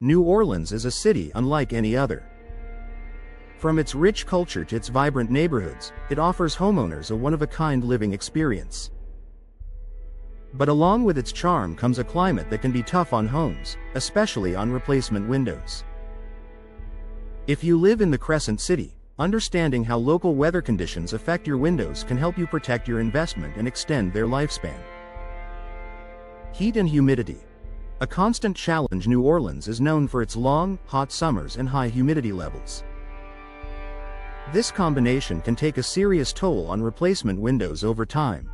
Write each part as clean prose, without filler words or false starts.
New Orleans is a city unlike any other. From its rich culture to its vibrant neighborhoods, it offers homeowners a one-of-a-kind living experience. But along with its charm comes a climate that can be tough on homes, especially on replacement windows. If you live in the Crescent City, understanding how local weather conditions affect your windows can help you protect your investment and extend their lifespan. Heat and humidity. A constant challenge. New Orleans is known for its long, hot summers and high humidity levels. This combination can take a serious toll on replacement windows over time.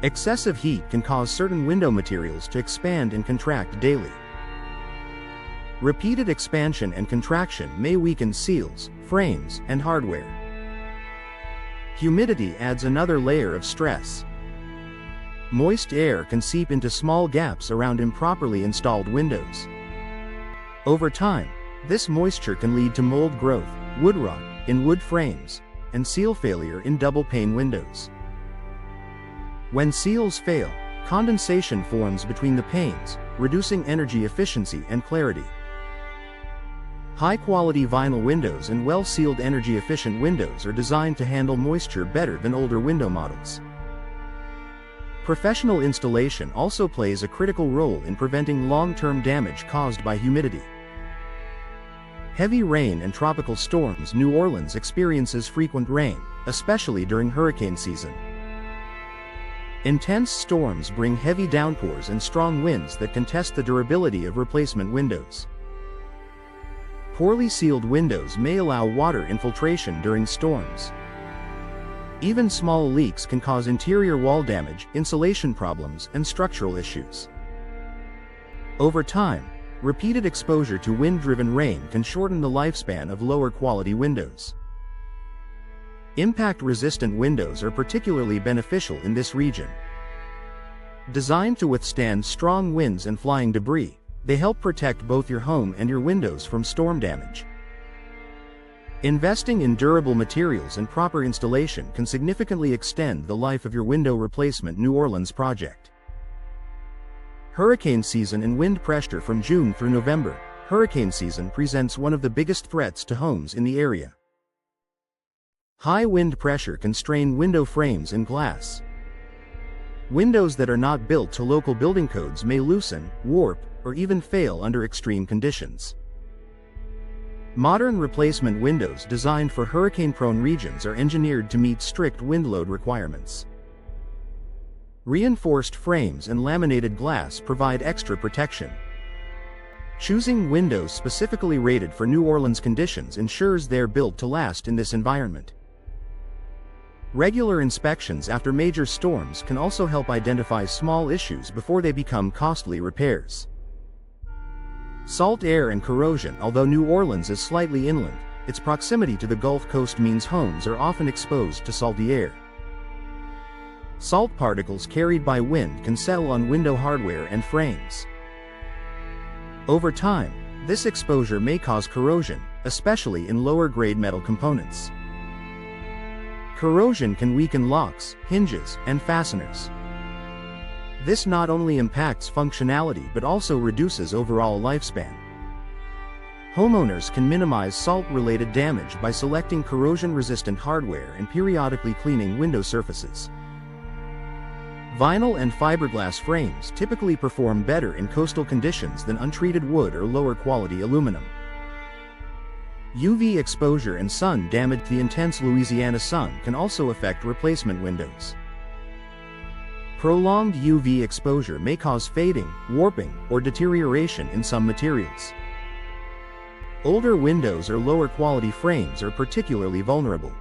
Excessive heat can cause certain window materials to expand and contract daily. Repeated expansion and contraction may weaken seals, frames, and hardware. Humidity adds another layer of stress. Moist air can seep into small gaps around improperly installed windows. Over time, this moisture can lead to mold growth, wood rot in wood frames, and seal failure in double-pane windows. When seals fail, condensation forms between the panes, reducing energy efficiency and clarity. High-quality vinyl windows and well-sealed energy-efficient windows are designed to handle moisture better than older window models. Professional installation also plays a critical role in preventing long-term damage caused by humidity. Heavy rain and tropical storms. New Orleans experiences frequent rain, especially during hurricane season. Intense storms bring heavy downpours and strong winds that can test the durability of replacement windows. Poorly sealed windows may allow water infiltration during storms. Even small leaks can cause interior wall damage, insulation problems, and structural issues. Over time, repeated exposure to wind-driven rain can shorten the lifespan of lower-quality windows. Impact-resistant windows are particularly beneficial in this region. Designed to withstand strong winds and flying debris, they help protect both your home and your windows from storm damage. Investing in durable materials and proper installation can significantly extend the life of your window replacement New Orleans project. Hurricane season and wind pressure. From June through November, hurricane season presents one of the biggest threats to homes in the area. High wind pressure can strain window frames and glass. Windows that are not built to local building codes may loosen, warp, or even fail under extreme conditions. Modern replacement windows designed for hurricane-prone regions are engineered to meet strict wind load requirements. Reinforced frames and laminated glass provide extra protection. Choosing windows specifically rated for New Orleans conditions ensures they're built to last in this environment. Regular inspections after major storms can also help identify small issues before they become costly repairs. Salt air and corrosion. Although New Orleans is slightly inland, its proximity to the Gulf Coast means homes are often exposed to salty air. Salt particles carried by wind can settle on window hardware and frames. Over time, this exposure may cause corrosion, especially in lower-grade metal components. Corrosion can weaken locks, hinges, and fasteners. This not only impacts functionality but also reduces overall lifespan. Homeowners can minimize salt-related damage by selecting corrosion-resistant hardware and periodically cleaning window surfaces. Vinyl and fiberglass frames typically perform better in coastal conditions than untreated wood or lower-quality aluminum. UV exposure and sun damage. The intense Louisiana sun can also affect replacement windows. Prolonged UV exposure may cause fading, warping, or deterioration in some materials. Older windows or lower-quality frames are particularly vulnerable.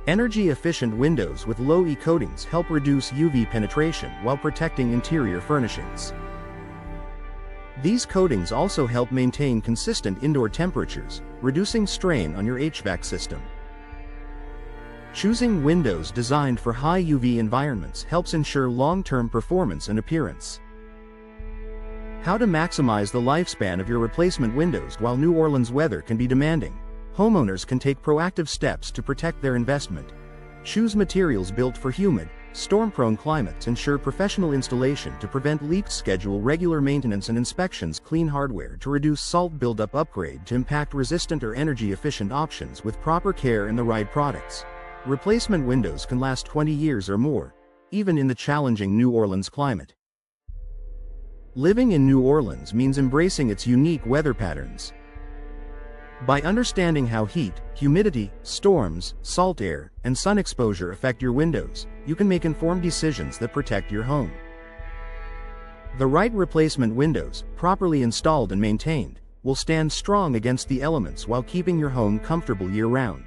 Energy-efficient windows with low E coatings help reduce UV penetration while protecting interior furnishings. These coatings also help maintain consistent indoor temperatures, reducing strain on your HVAC system. Choosing windows designed for high UV environments helps ensure long-term performance and appearance. How to maximize the lifespan of your replacement windows. While New Orleans weather can be demanding, homeowners can take proactive steps to protect their investment. Choose materials built for humid, Storm-prone climates ensure professional installation to prevent leaks. Schedule regular maintenance and inspections. Clean hardware to reduce salt buildup. Upgrade to impact-resistant or energy-efficient options with proper care and the right products. Replacement windows can last 20 years or more, even in the challenging New Orleans climate. Living in New Orleans means embracing its unique weather patterns. By understanding how heat, humidity, storms, salt air, and sun exposure affect your windows, you can make informed decisions that protect your home. The right replacement windows, properly installed and maintained, will stand strong against the elements while keeping your home comfortable year-round.